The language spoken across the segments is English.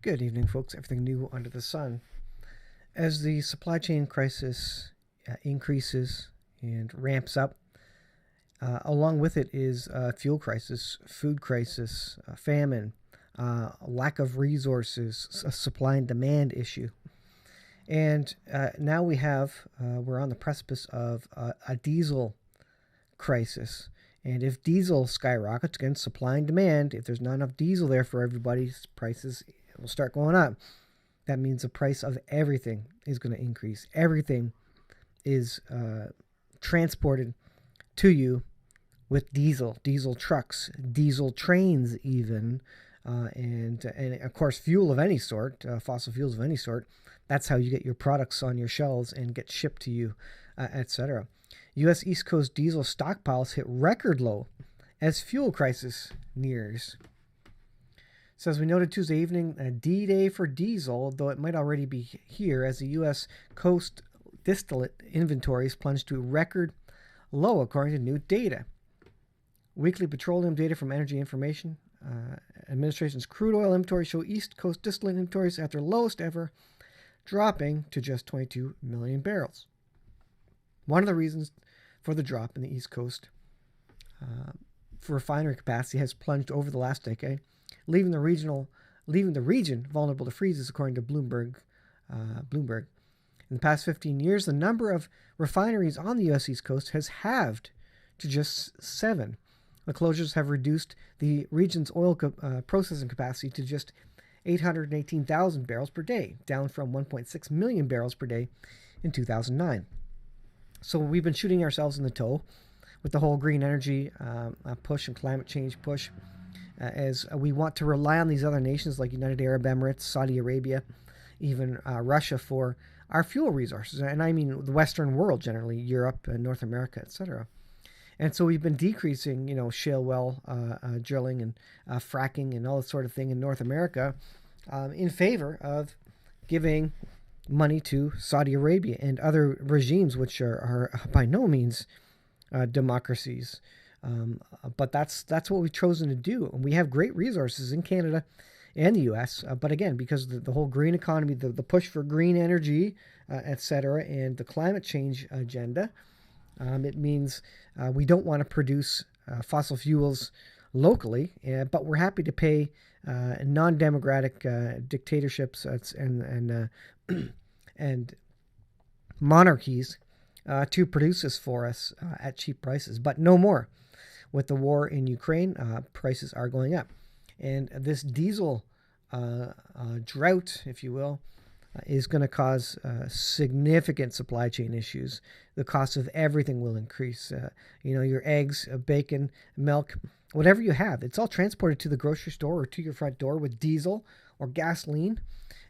Good evening, folks. Everything new under the sun. As the supply chain crisis increases and ramps up, along with it is fuel crisis, food crisis, famine, lack of resources, a supply and demand issue. And now we're on the precipice of a diesel crisis. And if diesel skyrockets, again, supply and demand, if there's not enough diesel there for everybody's prices will start going up. That means the price of everything is going to increase. Everything is transported to you with diesel trucks, diesel trains, even, and of course fuel of any sort, fossil fuels of any sort. That's how you get your products on your shelves and get shipped to you, etc. U.S. East Coast diesel stockpiles hit record low as fuel crisis nears. So as we noted Tuesday evening, a D-Day for diesel, though it might already be here, as the U.S. coast distillate inventories plunged to record low according to new data. Weekly petroleum data from Energy Information Administration's crude oil inventory show East Coast distillate inventories at their lowest ever, dropping to just 22 million barrels. One of the reasons for the drop in the East Coast for refinery capacity has plunged over the last decade, leaving the region vulnerable to freezes, according to Bloomberg. In the past 15 years, the number of refineries on the U.S. East Coast has halved to just 7. The closures have reduced the region's oil processing capacity to just 818,000 barrels per day, down from 1.6 million barrels per day in 2009. So we've been shooting ourselves in the toe with the whole green energy push and climate change push, as we want to rely on these other nations like United Arab Emirates, Saudi Arabia, even Russia for our fuel resources. And I mean the Western world generally, Europe, North America, etc. And so we've been decreasing, shale well drilling and fracking and all that sort of thing in North America in favor of giving money to Saudi Arabia and other regimes which are by no means democracies. But that's what we've chosen to do. And we have great resources in Canada and the U.S. But again, because the whole green economy, the push for green energy, etc., and the climate change agenda, it means we don't want to produce fossil fuels locally, but we're happy to pay non-democratic dictatorships and monarchies to produce this for us at cheap prices, but no more. With the war in Ukraine, prices are going up. And this diesel drought, if you will, is going to cause significant supply chain issues. The cost of everything will increase. Your eggs, bacon, milk, whatever you have, it's all transported to the grocery store or to your front door with diesel or gasoline.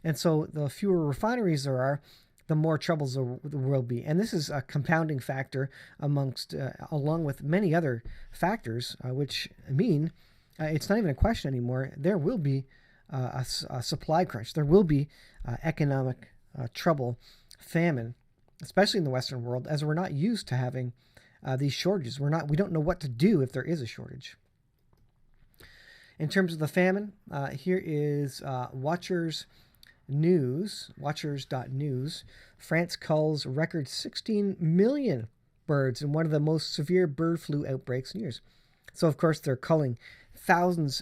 And so the fewer refineries there are, the more troubles there will be. And this is a compounding factor along with many other factors, which mean it's not even a question anymore. There will be a supply crunch. There will be economic trouble, famine, especially in the Western world, as we're not used to having these shortages. We don't know what to do if there is a shortage. In terms of the famine, here is Watchers.news. France culls record 16 million birds in one of the most severe bird flu outbreaks in years. So, of course, they're culling tens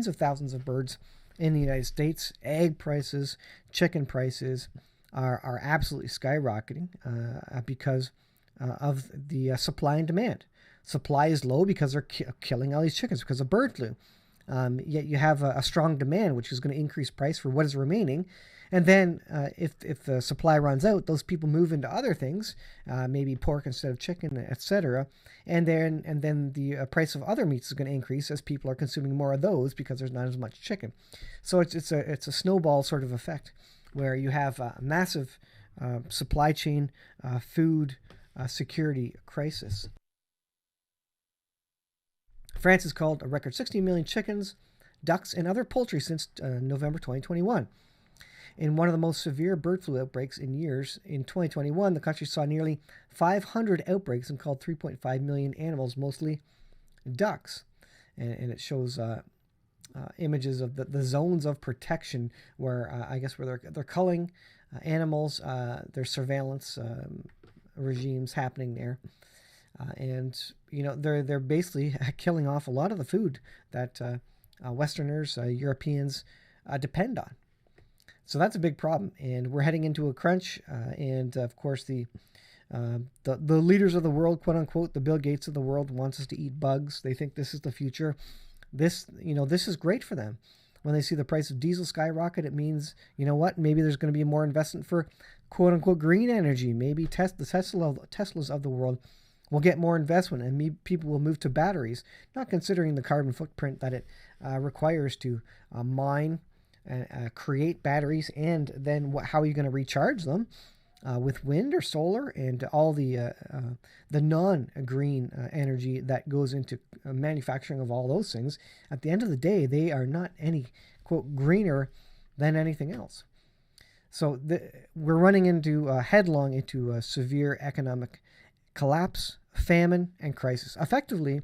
of thousands of birds in the United States. Egg prices, chicken prices are absolutely skyrocketing because of the supply and demand. Supply is low because they're killing all these chickens because of bird flu. Yet you have a strong demand, which is going to increase price for what is remaining. And then if the supply runs out, those people move into other things, maybe pork instead of chicken, etc. And then the price of other meats is going to increase as people are consuming more of those because there's not as much chicken. So it's a snowball sort of effect where you have a massive supply chain food security crisis. France has culled a record 60 million chickens, ducks, and other poultry since November 2021. In one of the most severe bird flu outbreaks in years, in 2021, the country saw nearly 500 outbreaks and culled 3.5 million animals, mostly ducks. And it shows images of the zones of protection where I guess where they're culling animals. There's surveillance regimes happening there. And they're basically killing off a lot of the food that Westerners, Europeans depend on. So that's a big problem, and we're heading into a crunch. And of course, the leaders of the world, quote unquote, the Bill Gates of the world, wants us to eat bugs. They think this is the future. This is great for them. When they see the price of diesel skyrocket, it means, maybe there's going to be more investment for quote unquote green energy. Maybe the Teslas of the world will get more investment, and people will move to batteries, not considering the carbon footprint that it requires to mine and create batteries, and then how are you going to recharge them with wind or solar and all the non-green energy that goes into manufacturing of all those things. At the end of the day, they are not any quote greener than anything else. So we're running into headlong into a severe economic collapse, famine, and crisis. Effectively,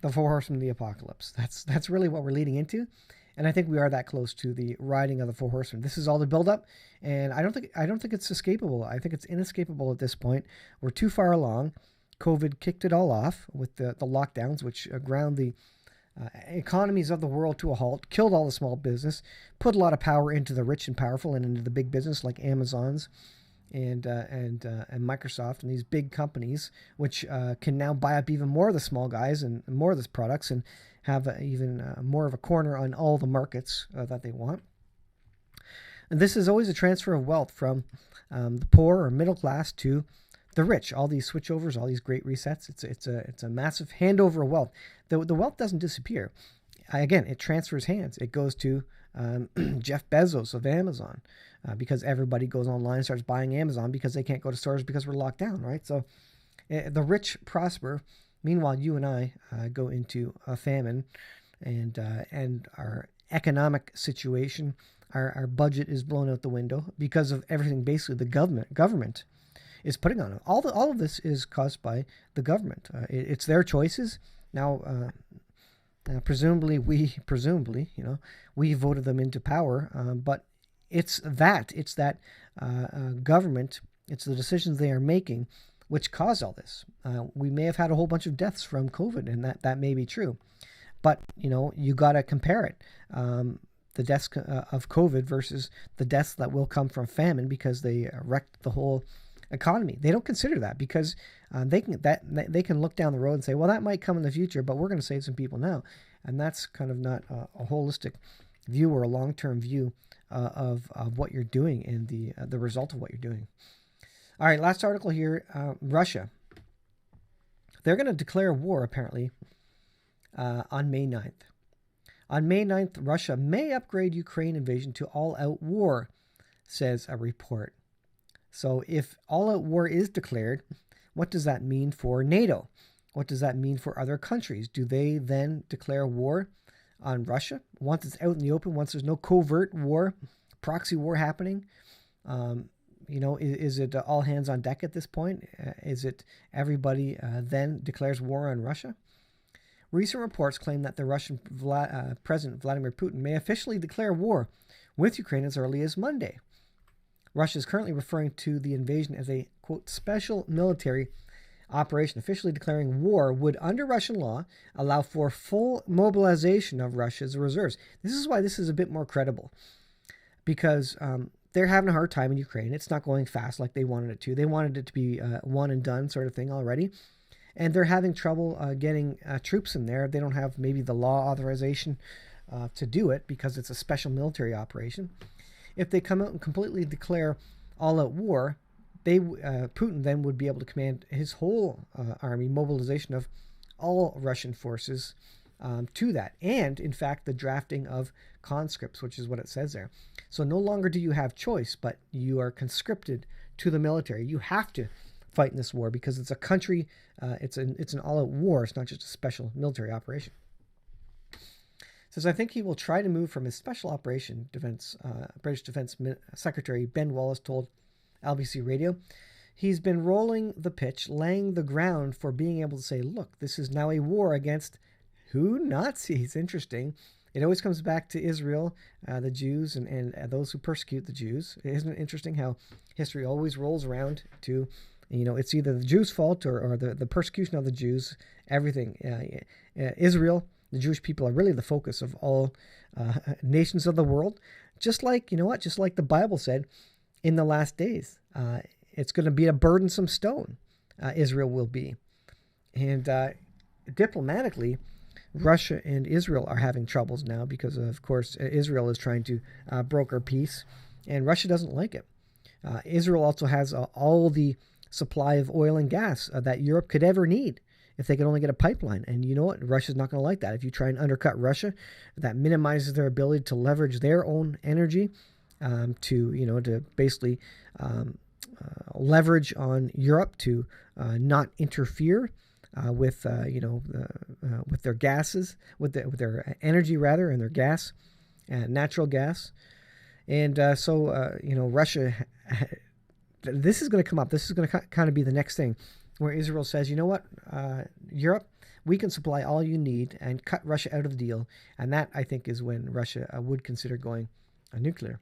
the four horsemen of the apocalypse. That's really what we're leading into, and I think we are that close to the riding of the four horsemen. This is all the buildup, and I don't think it's escapable. I think it's inescapable at this point. We're too far along. COVID kicked it all off with the lockdowns, which ground the economies of the world to a halt, killed all the small business, put a lot of power into the rich and powerful and into the big business like Amazon's and Microsoft and these big companies, which can now buy up even more of the small guys and more of these products and have even more of a corner on all the markets that they want. And this is always a transfer of wealth from the poor or middle class to the rich. All these switchovers, all these great resets. It's a massive handover of wealth. The wealth doesn't disappear. Again, it transfers hands. It goes to Jeff Bezos of Amazon because everybody goes online and starts buying Amazon because they can't go to stores because we're locked down, right? So the rich prosper. Meanwhile, you and I go into a famine, and our economic situation, our budget is blown out the window because of everything. Basically, the government is putting on it. All of this is caused by the government. It's their choices now. Presumably, we voted them into power, but it's that government. It's the decisions they are making which caused all this. We may have had a whole bunch of deaths from COVID, and that may be true. But, you got to compare it. The deaths of COVID versus the deaths that will come from famine because they wrecked the whole economy. They don't consider that because they can look down the road and say, well, that might come in the future, but we're going to save some people now. And that's kind of not a holistic view or a long-term view of what you're doing and the result of what you're doing. All right, last article here. Russia. They're going to declare war, apparently, on May 9th. On May 9th, Russia may upgrade Ukraine invasion to all-out war, says a report. So if all-out war is declared, what does that mean for NATO? What does that mean for other countries? Do they then declare war on Russia once it's out in the open, once there's no covert war, proxy war happening? Is it all hands on deck at this point? Is it everybody then declares war on Russia? Recent reports claim that the Russian President Vladimir Putin may officially declare war with Ukraine as early as Monday. Russia is currently referring to the invasion as a, quote, special military operation. Officially declaring war would, under Russian law, allow for full mobilization of Russia's reserves. This is why this is a bit more credible, because they're having a hard time in Ukraine. It's not going fast like they wanted it to. They wanted it to be one and done sort of thing already. And they're having trouble getting troops in there. They don't have maybe the law authorization to do it because it's a special military operation. If they come out and completely declare all-out war, Putin then would be able to command his whole army, mobilization of all Russian forces to that. And, in fact, the drafting of conscripts, which is what it says there. So no longer do you have choice, but you are conscripted to the military. You have to fight in this war because it's a country, it's an all-out war. It's not just a special military operation. Says, I think he will try to move from his special operation British Defense Secretary Ben Wallace told LBC Radio. He's been rolling the pitch, laying the ground for being able to say, look, this is now a war against who? Nazis. Interesting. It always comes back to Israel, the Jews, and those who persecute the Jews. Isn't it interesting how history always rolls around to, it's either the Jews' fault or the persecution of the Jews, everything. Israel, the Jewish people are really the focus of all nations of the world. Just like, just like the Bible said, in the last days, it's going to be a burdensome stone, Israel will be. And diplomatically, Russia and Israel are having troubles now because, of course, Israel is trying to broker peace, and Russia doesn't like it. Israel also has all the supply of oil and gas that Europe could ever need if they could only get a pipeline. And you know what? Russia's not going to like that. If you try and undercut Russia, that minimizes their ability to leverage their own energy to basically leverage on Europe to not interfere with their gases, with their energy rather, and their gas, natural gas, and Russia. This is going to come up. This is going to kind of be the next thing, where Israel says, you know what, Europe, we can supply all you need, and cut Russia out of the deal, and that I think is when Russia would consider going nuclear.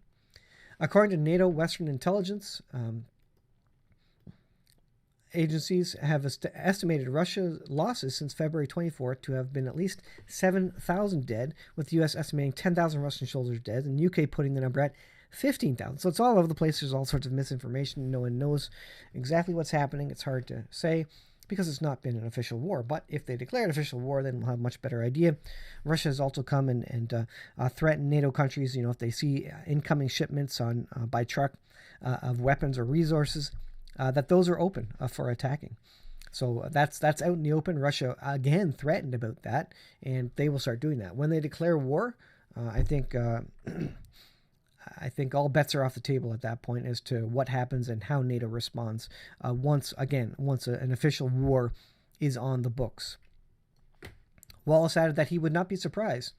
According to NATO Western Intelligence agencies have estimated Russia's losses since February 24th to have been at least 7,000 dead, with the U.S. estimating 10,000 Russian soldiers dead, and the U.K. putting the number at 15,000. So it's all over the place. There's all sorts of misinformation. No one knows exactly what's happening. It's hard to say because it's not been an official war. But if they declare an official war, then we'll have a much better idea. Russia has also come and threatened NATO countries, if they see incoming shipments by truck of weapons or resources, that those are open for attacking. So that's out in the open. Russia, again, threatened about that, and they will start doing that. When they declare war, I think all bets are off the table at that point as to what happens and how NATO responds once an official war is on the books. Wallace added that he would not be surprised,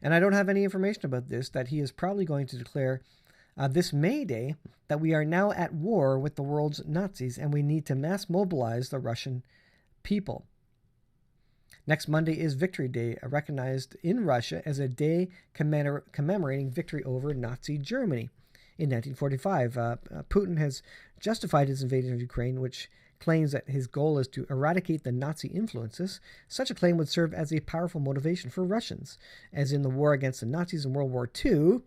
and I don't have any information about this, that he is probably going to declare this May Day that we are now at war with the world's Nazis and we need to mass mobilize the Russian people. Next Monday is Victory Day, recognized in Russia as a day commemorating victory over Nazi Germany in 1945. Putin has justified his invasion of Ukraine, which claims that his goal is to eradicate the Nazi influences. Such a claim would serve as a powerful motivation for Russians, as in the war against the Nazis in World War II.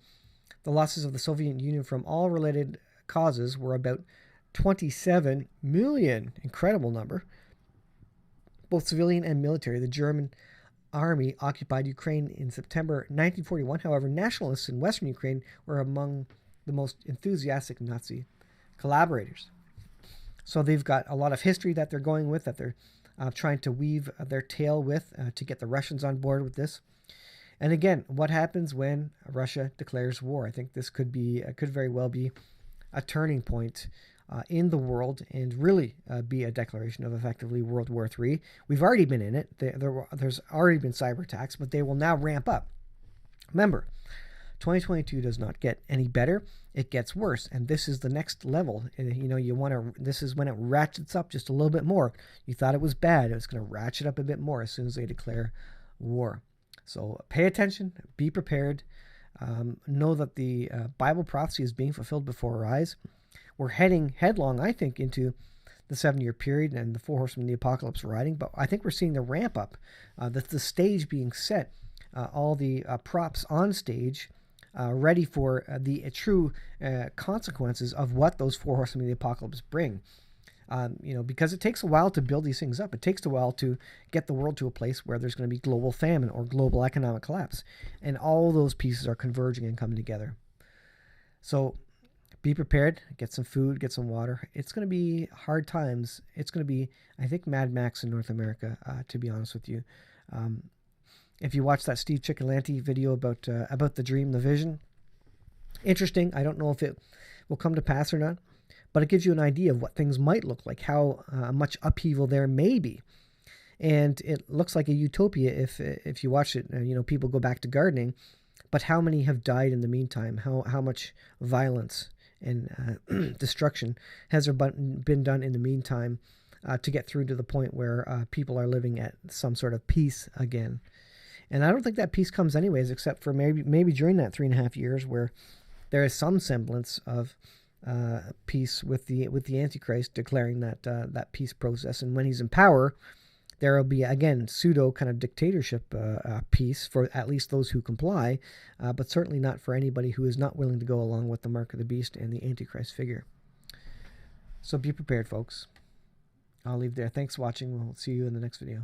The losses of the Soviet Union from all related causes were about 27 million. Incredible number. Both civilian and military. The German army occupied Ukraine in September 1941. However, nationalists in Western Ukraine were among the most enthusiastic Nazi collaborators. So they've got a lot of history that they're going with, that they're trying to weave their tale with to get the Russians on board with this. And again, what happens when Russia declares war? I think this could very well be a turning point in the world and really be a declaration of effectively World War III. We've already been in it. There's already been cyber attacks, but they will now ramp up. Remember, 2022 does not get any better. It gets worse, and this is the next level. And, this is when it ratchets up just a little bit more. You thought it was bad. It's going to ratchet up a bit more as soon as they declare war. So pay attention, be prepared, know that the Bible prophecy is being fulfilled before our eyes. We're heading headlong, I think, into the 7-year period and the 4 horsemen of the apocalypse riding, but I think we're seeing the ramp up, the stage being set, all the props on stage, ready for the true consequences of what those 4 horsemen of the apocalypse bring. Because it takes a while to build these things up. It takes a while to get the world to a place where there's going to be global famine or global economic collapse. And all those pieces are converging and coming together. So be prepared, get some food, get some water. It's going to be hard times. It's going to be, I think, Mad Max in North America, to be honest with you. If you watch that Steve Ciccolanti video about the dream, the vision, interesting. I don't know if it will come to pass or not. But it gives you an idea of what things might look like, how much upheaval there may be. And it looks like a utopia if you watch it. People go back to gardening, but how many have died in the meantime? How much violence and destruction has there been done in the meantime to get through to the point where people are living at some sort of peace again? And I don't think that peace comes anyways, except for maybe during that 3.5 years where there is some semblance of peace with the Antichrist declaring that peace process. And when he's in power, there will be, again, pseudo kind of dictatorship peace for at least those who comply, but certainly not for anybody who is not willing to go along with the mark of the beast and the Antichrist figure. So be prepared, folks. I'll leave there. Thanks for watching. We'll see you in the next video.